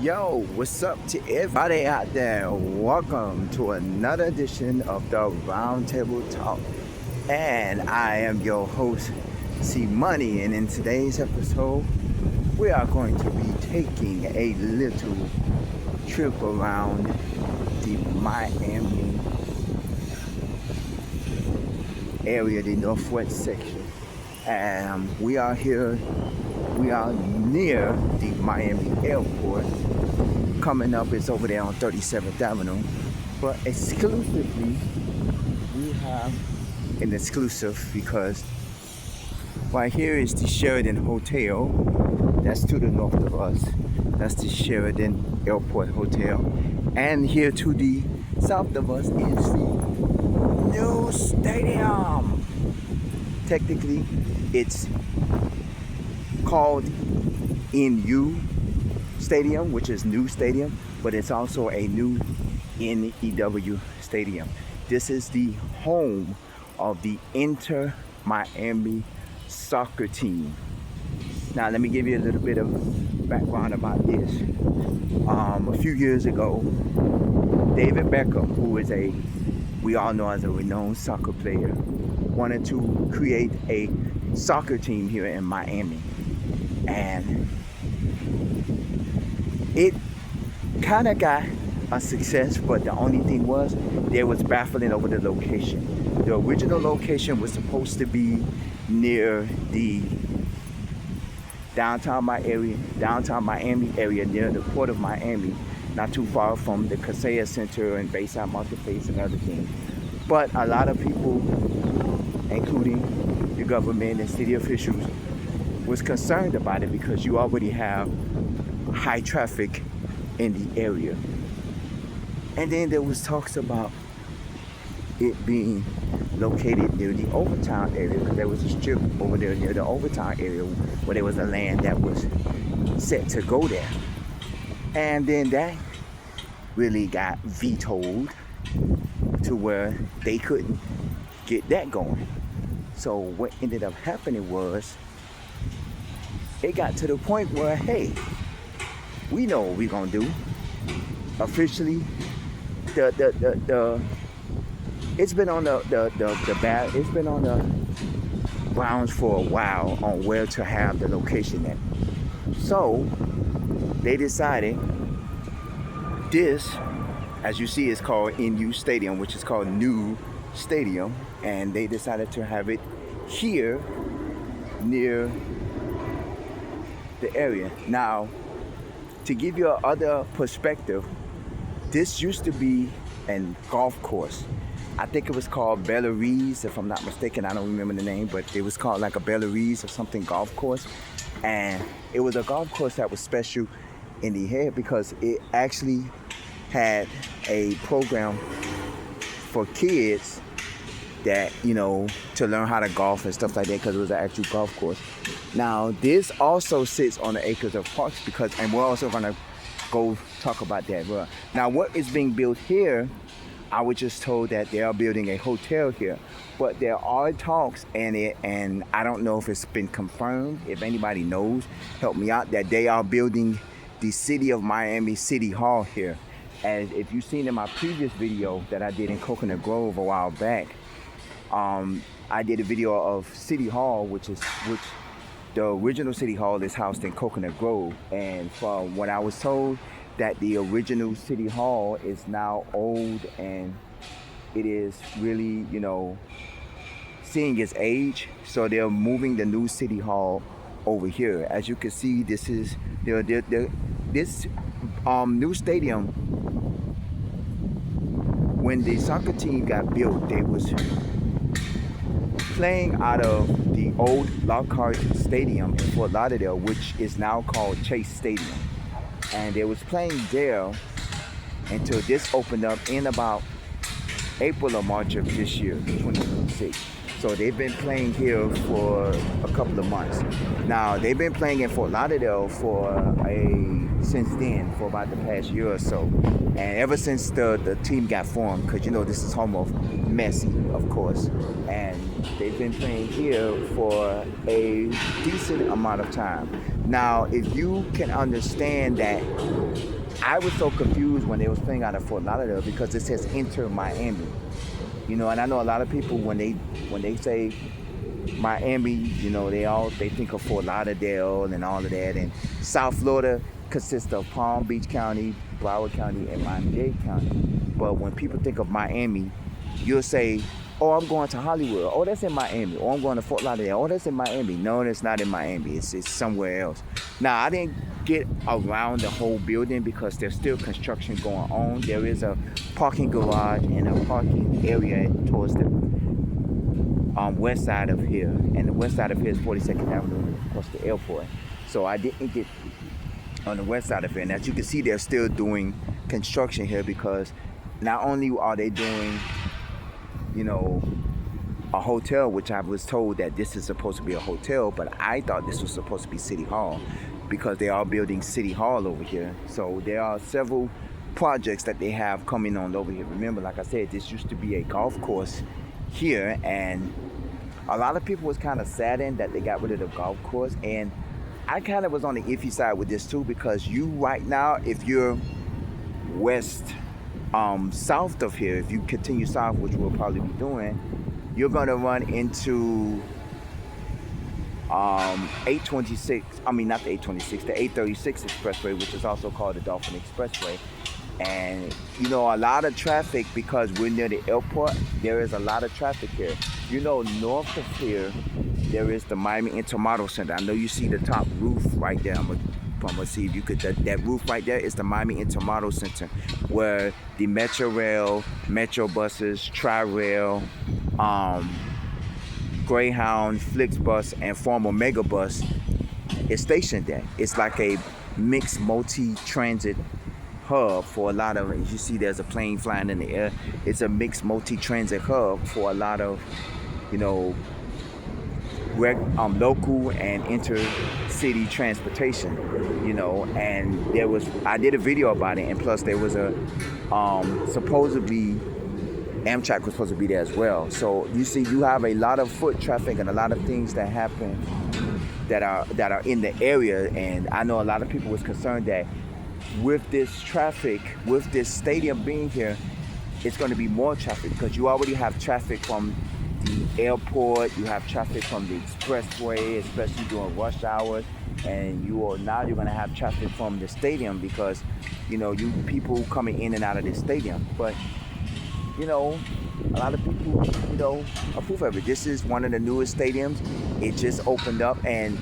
Yo, what's up to everybody out there? Welcome to another edition of the Roundtable Talk. And I am your host, C Money. And in today's episode, we are going to be taking a little trip around the Miami area, the northwest section. And we are near the Miami airport. Coming up is over there on 37th Avenue. But exclusively, we have an exclusive because right here is the Sheridan Hotel. That's to the north of us. That's the Sheridan Airport Hotel. And here to the south of us is the new stadium. Technically, it's called NU Stadium, which is new stadium, but it's also a new NEW Stadium. This is the home of the Inter Miami soccer team. Now, let me give you a little bit of background about this. A few years ago, David Beckham, who is we all know as a renowned soccer player, wanted to create a soccer team here in Miami. And it kind of got a success, but the only thing was there was baffling over the location. The original location was supposed to be near the downtown Miami area, near the port of Miami, not too far from the Casella Center and Bayside Marketplace and other things. But a lot of people, including the government and city officials, was concerned about it because you already have high traffic in the area. And then there was talks about it being located near the Overtown area, because there was a strip over there near the Overtown area where there was a land that was set to go there. And then that really got vetoed to where they couldn't get that going. So what ended up happening was it got to the point where, hey, we know what we're gonna do. Officially, it's been on it's been on the grounds for a while on where to have the location at. So they decided this, as you see, is called NU Stadium, which is called New Stadium, and they decided to have it here near the area. Now, to give you another perspective, this used to be a golf course. I think it was called Bellari's, if I'm not mistaken. I don't remember the name, but it was called like a Bellari's or something golf course. And it was a golf course that was special in the head because it actually had a program for kids that, to learn how to golf and stuff like that, because it was an actual golf course. Now, this also sits on the acres of parks and we're also gonna go talk about that. Now, what is being built here, I was just told that they are building a hotel here, but there are talks and I don't know if it's been confirmed. If anybody knows, help me out, that they are building the City of Miami City Hall here. And if you've seen in my previous video that I did in Coconut Grove a while back, I did a video of City Hall, which the original City Hall is housed in Coconut Grove. And from what I was told, that the original City Hall is now old and it is really, seeing its age. So they're moving the new City Hall over here. As you can see, this is this new stadium. When the soccer team got built, they was playing out of the old Lockhart Stadium in Fort Lauderdale, which is now called Chase Stadium. And they was playing there until this opened up in about April or March of this year, 2026. So they've been playing here for a couple of months. Now they've been playing in Fort Lauderdale since then, for about the past year or so, and ever since the team got formed, because this is home of Messi, of course, and they've been playing here for a decent amount of time. Now, if you can understand that, I was so confused when they was playing out of Fort Lauderdale because it says Inter Miami. And I know a lot of people when they say Miami, they think of Fort Lauderdale and all of that. And South Florida consists of Palm Beach County, Broward County, and Miami-Dade County. But when people think of Miami, you'll say, "Oh, I'm going to Hollywood. Oh, that's in Miami. Or I'm going to Fort Lauderdale. Oh, that's in Miami." No, that's not in Miami. It's somewhere else. Now, I didn't get around the whole building because there's still construction going on. There is a parking garage and a parking area towards the west side of here. And the west side of here is 42nd Avenue, across the airport. So I didn't get on the west side of here. And as you can see, they're still doing construction here because not only are they doing a hotel, which I was told that this is supposed to be a hotel, but I thought this was supposed to be City Hall because they are building City Hall over here. So there are several projects that they have coming on over here. Remember, like I said, this used to be a golf course here, and a lot of people was kind of saddened that they got rid of the golf course, and I kind of was on the iffy side with this too, because you right now, if you're south of here, if you continue south, which we'll probably be doing, you're going to run into 826, not the 826, the 836 expressway, which is also called the Dolphin Expressway. And a lot of traffic, because we're near the airport, there is a lot of traffic here. North of here, there is the Miami Intermodal Center. I know you see the top roof right there. I'm gonna see if you could, that roof right there is the Miami Intermodal Center, where the Metro Rail, Metro buses, Tri-Rail, Greyhound, Flixbus, and former Megabus is stationed there. It's like a mixed multi-transit hub for a lot of, as you see there's a plane flying in the air, it's a mixed multi-transit hub for a lot of, local and intercity transportation, and I did a video about it, and plus there was a, supposedly Amtrak was supposed to be there as well. So you see, you have a lot of foot traffic and a lot of things that happen that are in the area, and I know a lot of people was concerned that with this traffic, with this stadium being here, it's going to be more traffic because you already have traffic from the airport, you have traffic from the expressway, especially during rush hours, and you're going to have traffic from the stadium because you people coming in and out of the stadium. But a lot of people approve of it. This is one of the newest stadiums. It just opened up, and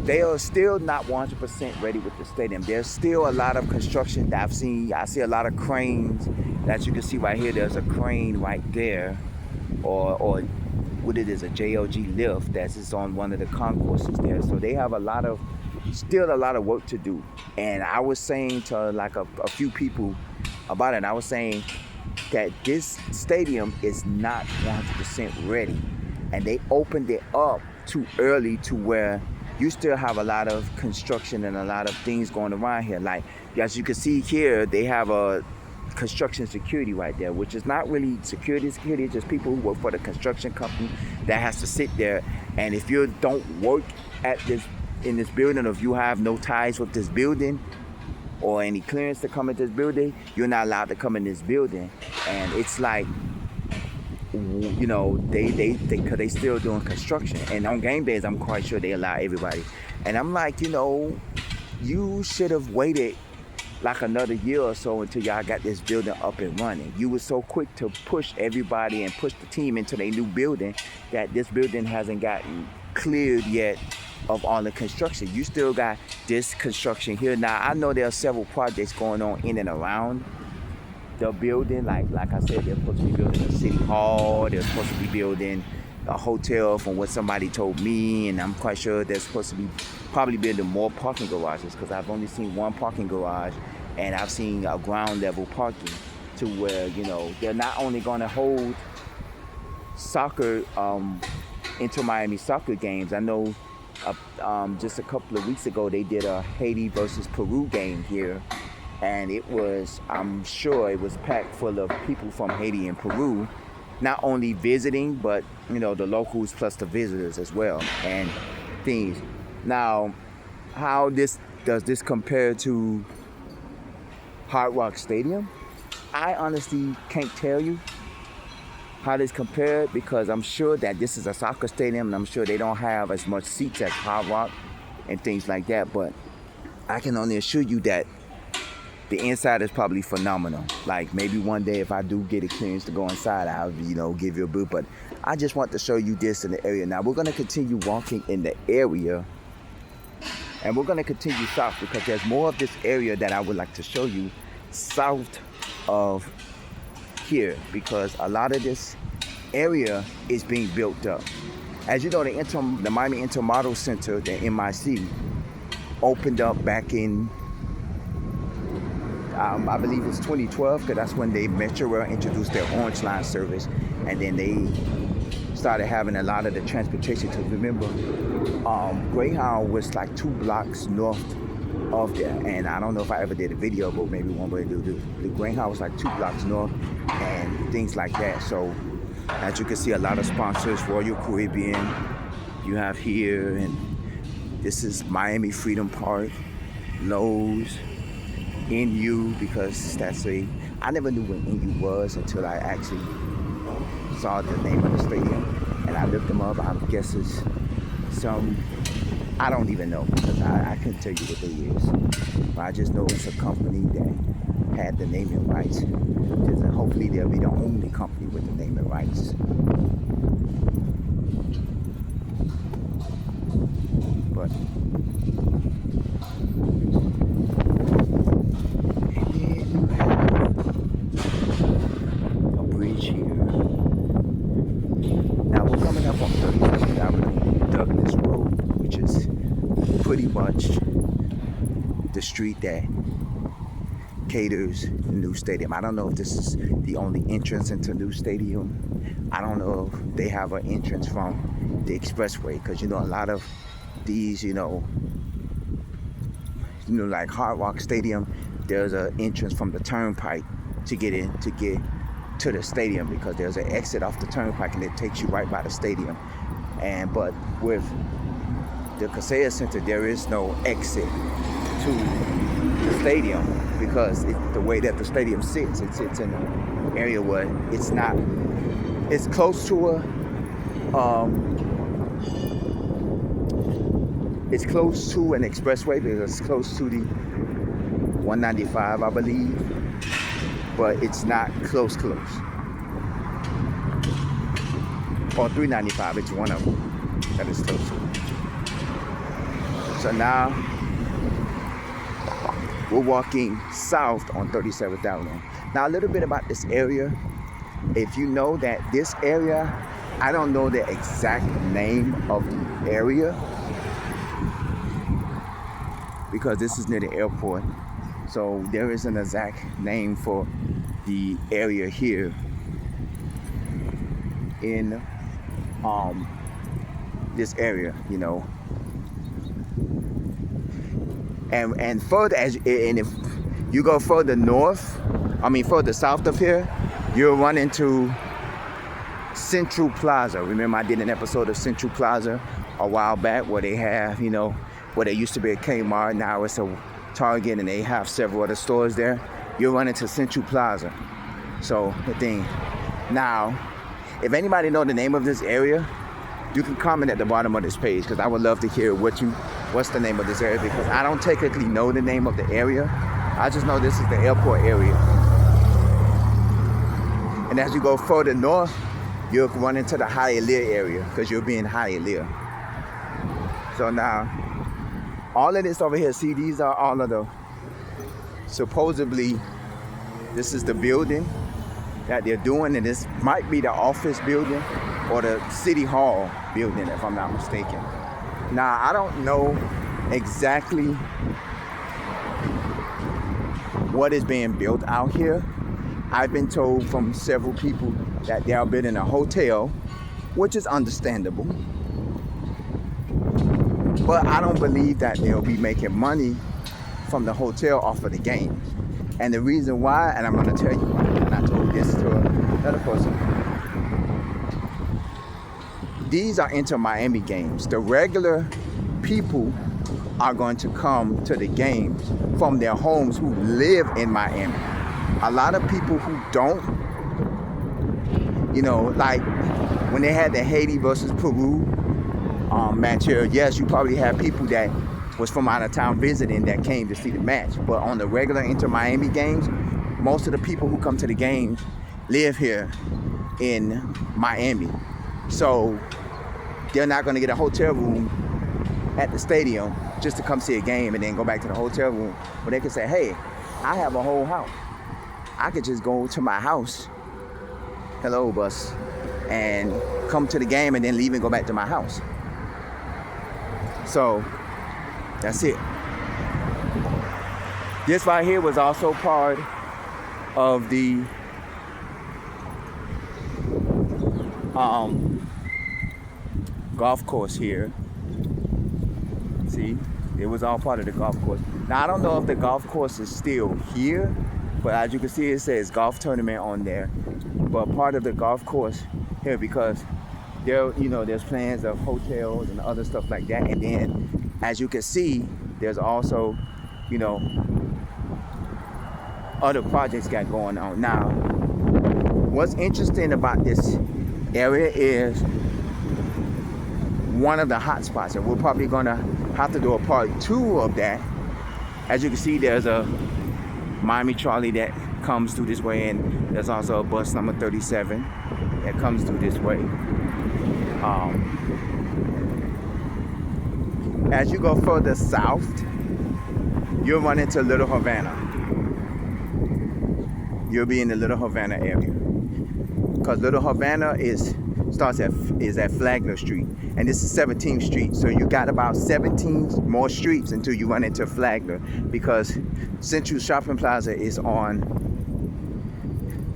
they are still not 100% ready with the stadium. There's still a lot of construction that I see a lot of cranes that you can see right here. There's a crane right there, or what it is, a JLG lift that's on one of the concourses there. So they have still a lot of work to do. And I was saying to like a few people about it, I was saying that this stadium is not 100% ready, and they opened it up too early to where you still have a lot of construction and a lot of things going around here. Like, as you can see here, they have a construction security right there, which is not really security, it's just people who work for the construction company that has to sit there. And if you don't work in this building, or if you have no ties with this building or any clearance to come in this building, you're not allowed to come in this building. And it's like, they still doing construction, and on game days I'm quite sure they allow everybody. And I'm like, you should have waited like another year or so until y'all got this building up and running. You were so quick to push everybody and push the team into their new building that this building hasn't gotten cleared yet of all the construction. You still got this construction here. Now I know there are several projects going on in and around the building, like I said, they're supposed to be building a city hall, they're supposed to be building a hotel from what somebody told me, and I'm quite sure they're supposed to be probably building more parking garages, because I've only seen one parking garage, and I've seen a ground level parking, to where they're not only going to hold soccer, Inter Miami soccer games. I know just a couple of weeks ago they did a Haiti versus Peru game here, and I'm sure it was packed full of people from Haiti and Peru, not only visiting, but the locals plus the visitors as well and things. Now, how does this compare to Hard Rock Stadium? I honestly can't tell you how this compared, because I'm sure that this is a soccer stadium and I'm sure they don't have as much seats as Hard Rock and things like that, but I can only assure you that the inside is probably phenomenal. Like, maybe one day if I do get a clearance to go inside, I'll give you a boot, but I just want to show you this in the area. Now we're going to continue walking in the area, and we're going to continue south because there's more of this area that I would like to show you south of here, because a lot of this area is being built up. As you know, the Miami Intermodal Center, the MIC, opened up back in I believe it's 2012, because that's when Metro Rail introduced their Orange Line service, and then they started having a lot of the transportation. To remember, Greyhound was like 2 blocks north of there, and I don't know if I ever did a video, but maybe one way to do the Greyhound was like 2 blocks north and things like that. So as you can see, a lot of sponsors, Royal Caribbean, you have here, and this is Miami Freedom Park, Lowe's, NU, because I never knew what NU was until I actually saw the name of the stadium, and I looked them up. I guess it's I don't even know, because I couldn't tell you what they is. But I just know it's a company that had the naming rights. And hopefully they'll be the only company with the naming rights. But a bridge here. Now we're coming up on 37th Avenue, Douglas Road, which is pretty much the street that caters the new stadium. I don't know if this is the only entrance into new stadium. I don't know if they have an entrance from the expressway, because a lot of these, like Hard Rock Stadium, there's an entrance from the turnpike to get to the stadium, because there's an exit off the turnpike and it takes you right by the stadium. But with the Kaseya Center, there is no exit to the stadium, because the way that the stadium sits, it sits in an area where it's close to it's close to an expressway, because it's close to the 195, I believe, but it's not close. Or 395, it's one of them that is close to it. So now we're walking south on 37th Avenue. Now a little bit about this area. If you know that this area, I don't know the exact name of the area, because this is near the airport. So there is an exact name for the area here in this area, and further, and if you go further south of here, you'll run into Central Plaza. Remember, I did an episode of Central Plaza a while back, where they have, where there used to be a Kmart, now it's a Target, and they have several other stores there. You'll run into Central Plaza. So the thing, now, if anybody know the name of this area, you can comment at the bottom of this page, because I would love to hear what's the name of this area, because I don't technically know the name of the area. I just know this is the airport area. And as you go further north, you'll run into the Hialeah area, because you'll be in Hialeah. So now, all of this over here, see, these are all of the, supposedly, this is the building that they're doing, and this might be the office building or the city hall building, if I'm not mistaken. Now, I don't know exactly what is being built out here. I've been told from several people that they are building a hotel which is understandable. But I don't believe that they'll be making money from the hotel off of the games. And the reason why, and I'm going to tell you, and I told this to another person, these are Inter Miami games. The regular people are going to come to the games from their homes who live in Miami. A lot of people who don't, like when they had the Haiti versus Peru match here, yes, you probably had people that was from out of town visiting that came to see the match. But on the regular Inter Miami games, most of the people who come to the games live here in Miami. So they're not going to get a hotel room at the stadium just to come see a game and then go back to the hotel room. But they can say, hey, I have a whole house. I could just go to my house, hello bus, and come to the game and then leave and go back to my house. So that's it. This right here was also part of the golf course here. See, it was all part of the golf course. Now I don't know if the golf course is still here, but as you can see, it says golf tournament on there. But part of the golf course here, because there, there's plans of hotels and other stuff like that. And then, as you can see, there's also, other projects got going on. Now, what's interesting about this area is one of the hot spots, and we're probably gonna have to do a part 2 of that. As you can see, there's a Miami trolley that comes through this way, and there's also a bus number 37 that comes through this way. As you go further south, you'll run into Little Havana. You'll be in the Little Havana area, because Little Havana is at Flagler Street, and this is 17th Street. So you got about 17 more streets until you run into Flagler, because Central Shopping Plaza is on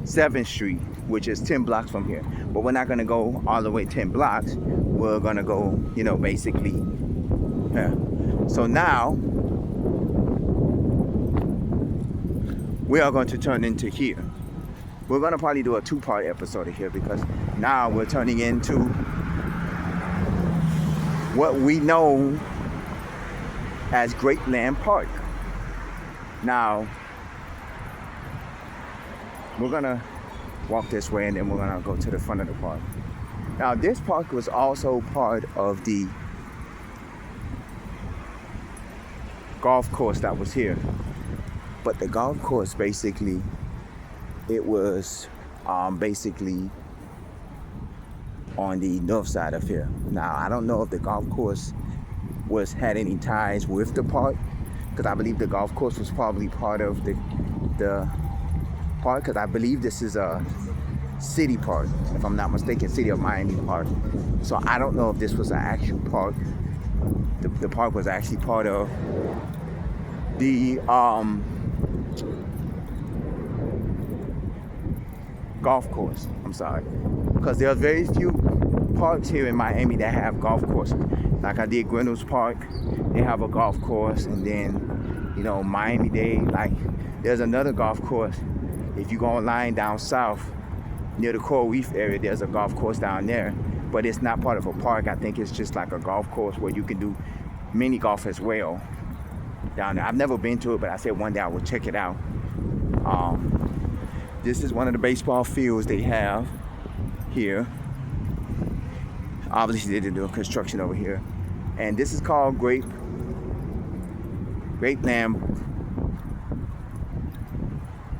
7th Street, which is 10 blocks from here. But we're not gonna go all the way 10 blocks. We're gonna go, basically. Yeah. So now we are going to turn into here. We're going to probably do a 2-part episode of here, because now we're turning into what we know as Grapeland Park. Now, we're going to walk this way, and then we're going to go to the front of the park. Now, this park was also part of the golf course that was here. But the golf course, basically, it was basically on the north side of here. Now, I don't know if the golf course had any ties with the park, because I believe the golf course was probably part of the park, because I believe this is a city park, if I'm not mistaken, City of Miami Park. So I don't know if this was an actual park. The park was actually part of the golf course. I'm sorry, because there are very few parks here in Miami that have golf courses. Like I did Grinnell's Park, they have a golf course, and then Miami-Dade, like there's another golf course. If you go online down south near the Coral Reef area, there's a golf course down there, but it's not part of a park. I think it's just like a golf course where you can do mini golf as well down there. I've never been to it, but I said one day I will check it out. This is one of the baseball fields they have here. Obviously, they did do construction over here. And this is called Grapeland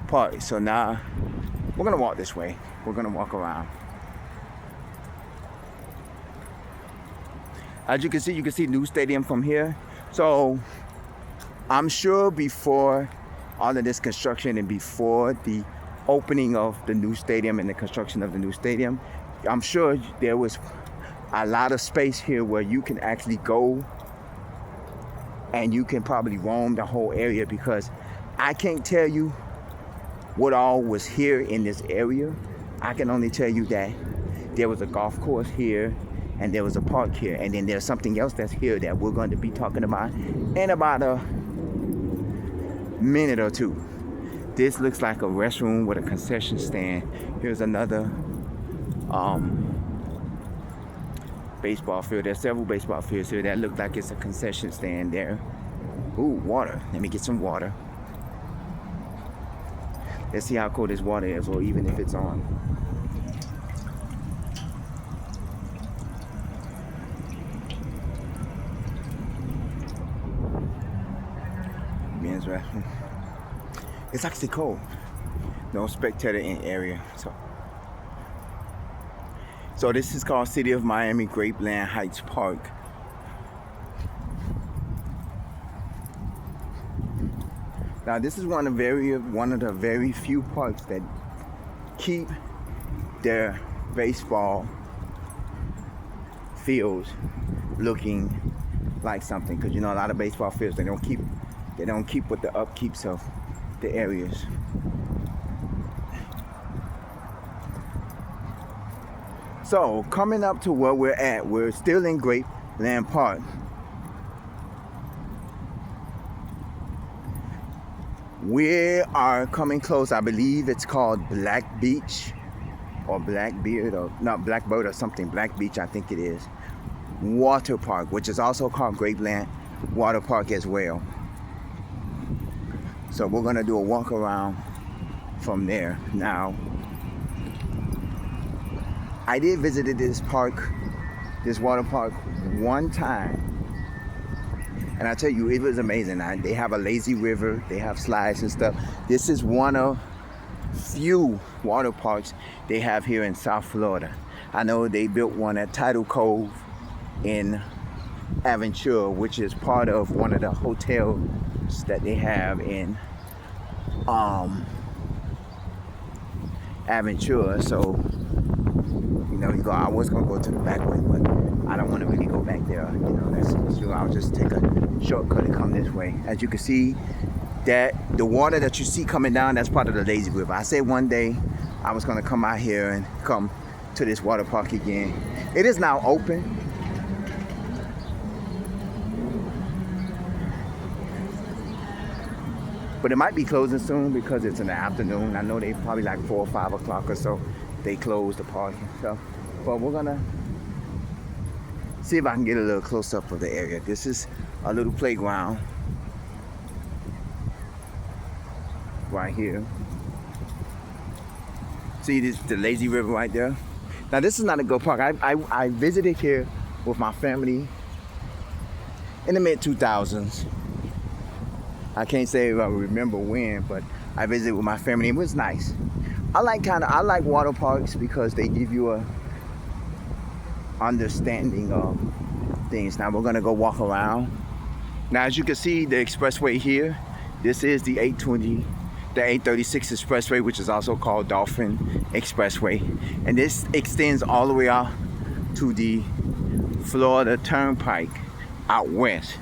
Park. So now, we're gonna walk this way. We're gonna walk around. As you can see new stadium from here. So, I'm sure before all of this construction and before the opening of the new stadium and the construction of the new stadium, I'm sure there was a lot of space here where you can actually go and you can probably roam the whole area, because I can't tell you what all was here in this area. I can only tell you that there was a golf course here, and there was a park here, and then there's something else that's here that we're going to be talking about in about a minute or two. This looks like a restroom with a concession stand. Here's another baseball field. There's several baseball fields here that look like it's a concession stand there. Ooh, water. Let me get some water. Let's see how cold this water is, or even if it's on. Men's restroom. It's actually cold. No spectator in area. So this is called City of Miami Grapeland Heights Park. Now this is one of the very few parks that keep their baseball fields looking like something, because you know a lot of baseball fields they don't keep with the upkeeps of the areas. So coming up to where we're at, we're still in Grapeland Park. We are coming close. I believe it's called Black Beach or Blackbeard, or not Blackbird or something. Black Beach, I think it is. Water Park, which is also called Grapeland Water Park as well. So we're gonna do a walk around from there. Now, I did visit this water park one time, and I tell you, it was amazing. They have a lazy river, they have slides and stuff. This is one of few water parks they have here in South Florida. I know they built one at Tidal Cove in Aventura, which is part of one of the hotels that they have in Aventura. So I was gonna go to the back way, but I don't want to really go back there. So I'll just take a shortcut and come this way. As you can see, that the water that you see coming down, that's part of the lazy river. I said one day I was gonna come out here and come to this water park again. It is now open. But it might be closing soon because it's in the afternoon. I know they probably like 4 or 5 o'clock or so. They close the park and stuff. But we're gonna see if I can get a little close up of the area. This is a little playground right here. See this, the lazy river right there? Now this is not a good park. I visited here with my family in the mid-2000s. I can't say if I remember when, but I visited with my family. It was nice. I like water parks because they give you a understanding of things. Now we're gonna go walk around. Now as you can see, the expressway here, this is the 836 expressway, which is also called Dolphin Expressway. And this extends all the way out to the Florida Turnpike out west.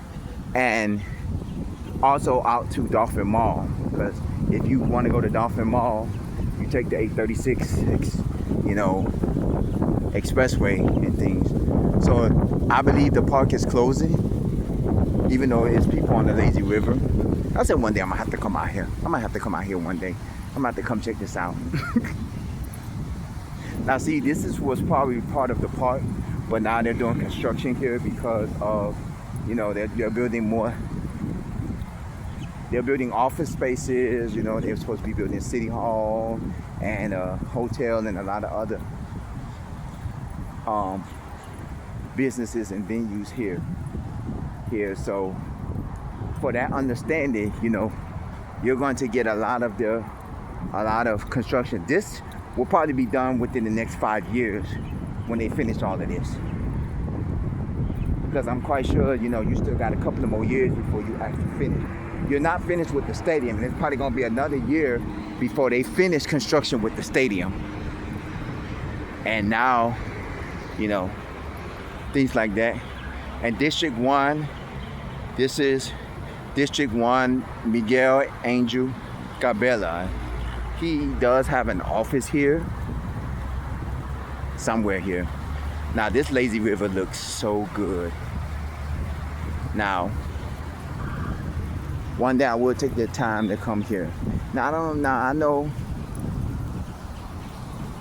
And also out to Dolphin Mall, because if you want to go to Dolphin Mall, you take the 836, expressway and things. So I believe the park is closing, even though it's people on the lazy river. I said one day I'm gonna have to come out here. I'm gonna have to come out here one day. I'm gonna have to come check this out. Now see, was probably part of the park, but now they're doing construction here because of, they're building more. They're building office spaces, they're supposed to be building City Hall and a hotel and a lot of other businesses and venues here. So for that understanding, you're going to get a lot of construction. This will probably be done within the next 5 years when they finish all of this. Because I'm quite sure, you still got a couple of more years before you actually finish. You're not finished with the stadium, and it's probably gonna be another year before they finish construction with the stadium. And now, things like that. And District 1, this is District 1, Miguel Angel Gabela. He does have an office here. somewhere here. Now this lazy river looks so good. Now, one day I will take the time to come here. Now I know.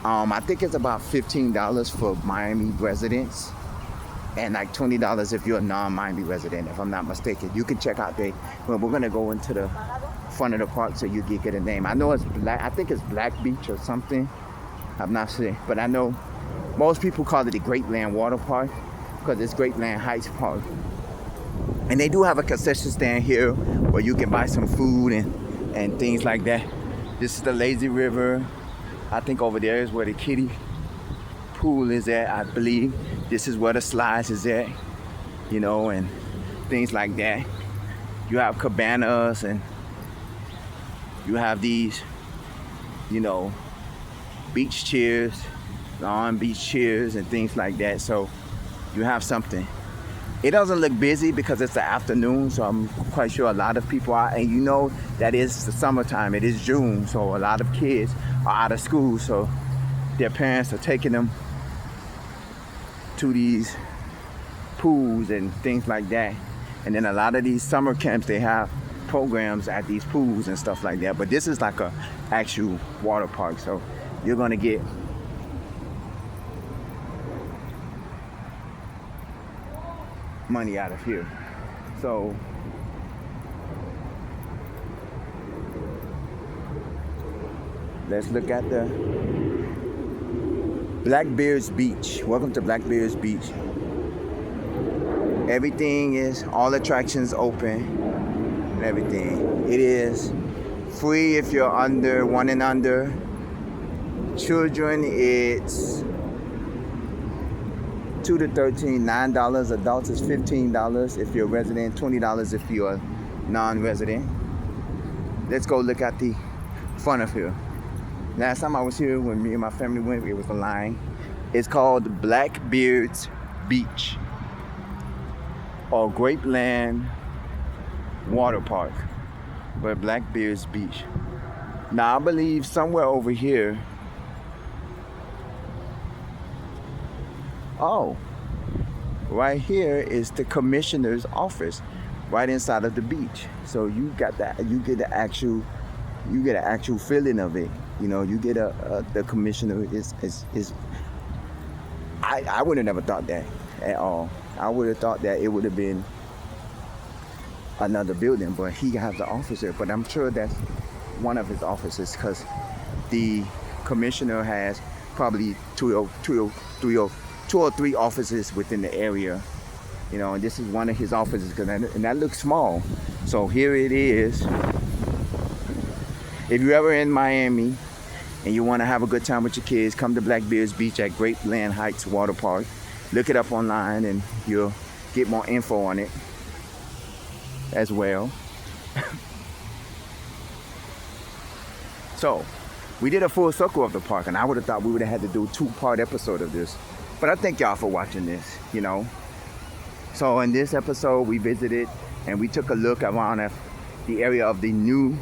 I think it's about $15 for Miami residents, and like $20 if you're a non-Miami resident, if I'm not mistaken. You can check out well, we're gonna go into the front of the park so you can get a name. I know it's Black. I think it's Black Beach or something. I'm not sure, but I know most people call it the Grapeland Water Park because it's Grapeland Heights Park. And they do have a concession stand here where you can buy some food and things like that. This is the lazy river. I think over there is where the kiddie pool is at, I believe. This is where the slides is at, you know, and things like that. You have cabanas and you have these, you know, beach chairs, lawn beach chairs and things like that. So you have something. It doesn't look busy because it's the afternoon, so I'm quite sure a lot of people are, and you know that is the summertime, it is June, so a lot of kids are out of school, so their parents are taking them to these pools and things like that. And then a lot of these summer camps, they have programs at these pools and stuff like that, but this is like a actual water park, so you're gonna get money out of here. So let's look at the Blackbeard's Beach. Welcome to Blackbeard's Beach. Everything is, all attractions open and everything. It is free if you're under 1 and under. Children, it's 2 to 13, $9. Adults is $15 if you're a resident, $20 if you're a non-resident. Let's go look at the front of here. Last time I was here, when me and my family went, it was a line. It's called Blackbeard's Beach or Grapeland Water Park, but Blackbeard's Beach. Now I believe somewhere over here. Oh, right here is the commissioner's office, right inside of the beach. So you got that. You get an actual feeling of it. You know, you get the commissioner is. I would have never thought that at all. I would have thought that it would have been another building, but he has the office there. But I'm sure that's one of his offices because the commissioner has probably two or three offices within the area, you know, and this is one of his offices, and that looks small. So here it is. If you're ever in Miami and you want to have a good time with your kids, come to Blackbeard's Beach at Grapeland Heights Water Park. Look it up online and you'll get more info on it as well. So we did a full circle of the park, and I would have thought we would have had to do a 2-part episode of this. But I thank y'all for watching this, you know. So in this episode, we visited and we took a look around the area of the new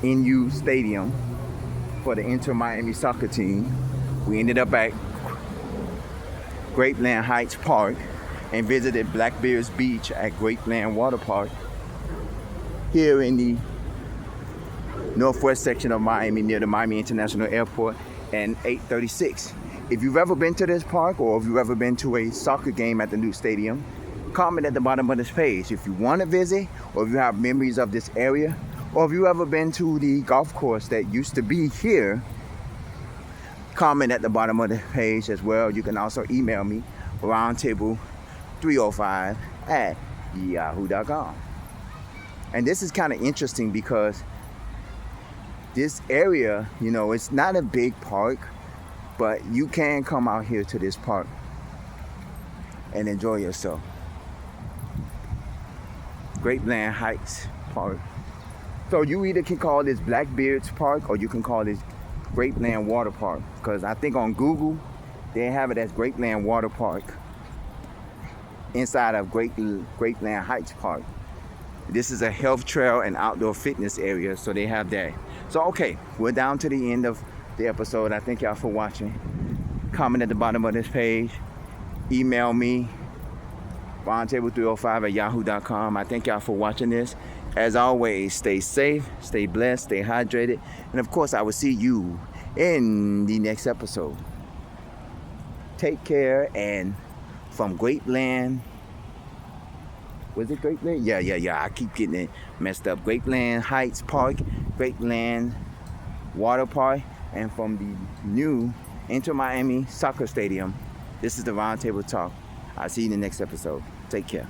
NU Stadium for the Inter Miami soccer team. We ended up at Grapeland Heights Park and visited Blackbeard's Beach at Grapeland Water Park here in the northwest section of Miami near the Miami International Airport and 836. If you've ever been to this park or if you've ever been to a soccer game at the new stadium, comment at the bottom of this page. If you want to visit or if you have memories of this area or if you've ever been to the golf course that used to be here, comment at the bottom of the page as well. You can also email me, roundtable305@yahoo.com. And this is kind of interesting because this area, you know, it's not a big park, but you can come out here to this park and enjoy yourself. Grapeland Heights Park. So you either can call this Blackbeard's Park or you can call this Grapeland Water Park. Because I think on Google, they have it as Grapeland Water Park inside of Grapeland Heights Park. This is a health trail and outdoor fitness area, so they have that. So okay, we're down to the end of the episode. I thank y'all for watching. comment at the bottom of this page. Email me, roundtable305@yahoo.com. I thank y'all for watching this. As always, stay safe, stay blessed, stay hydrated, and of course, I will see you in the next episode. Take care, and from Grapeland, was it Grapeland? Yeah. I keep getting it messed up. Grapeland Heights Park, Grapeland Water Park, and from the new Inter Miami Soccer Stadium. This is the Roundtable Talk. I'll see you in the next episode. Take care.